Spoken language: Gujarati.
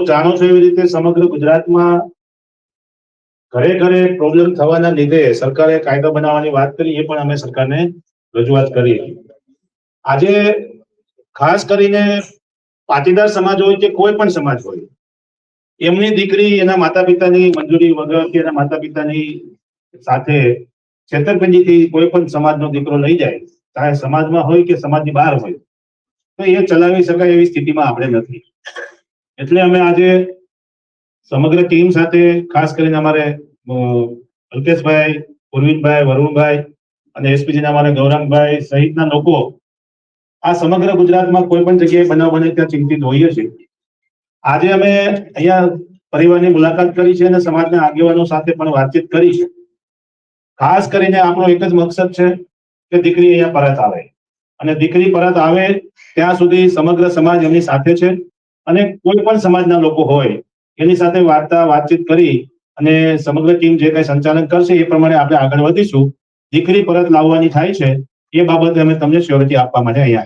જાણો છો એવી રીતે સમગ્ર ગુજરાતમાં ઘરે ઘરે પ્રોબ્લેમ થવાના લીધે સરકારે કાયદો બનાવવાની વાત કરી, એ પણ અમે સરકારને રજૂઆત કરી. આજે ખાસ કરીને પાટીદાર સમાજ હોય કે કોઈ પણ સમાજ હોય, એમની દીકરી એના માતા પિતાની મંજૂરી વગર કે એના માતા પિતાની સાથે છેતરપિંડીથી કોઈ પણ સમાજનો દીકરો લઈ જાય, ચાહે સમાજમાં હોય કે સમાજની બહાર હોય, તો એ ચલાવી શકાય એવી સ્થિતિમાં આપણે નથી. એટલે અમે આજે સમગ્ર ટીમ સાથે, ખાસ કરીને અમારે અલ્કેશભાઈ, પૂર્વિનભાઈ, વરુણભાઈ અને એસપીજીના અમારે ગૌરાંગભાઈ સહિતના લોકો આ સમગ્ર ગુજરાતમાં કોઈ પણ જગ્યાએ બનાવ બને ત્યાં ચિંતિત હોઈએ છીએ. આજે અમે અહીંયા પરિવારની મુલાકાત કરી છે અને સમાજના આગેવાનો સાથે પણ વાતચીત કરી છે. ખાસ કરીને આપણો એક જ મકસદ છે કે દીકરી અહીંયા પરત આવે, અને દીકરી પરત આવે ત્યાં સુધી સમગ્ર સમાજ એમની સાથે છે. અને કોઈ પણ સમાજના લોકો હોય એની સાથે વાતચીત કરી અને સમગ્ર ટીમ જે કઈ સંચાલન કરશે એ પ્રમાણે આપણે આગળ વધીશું. દીકરી પરત લાવવાની થાય છે એ બાબતે અમે તમને શ્યોરિટી આપવા માટે અહીંયા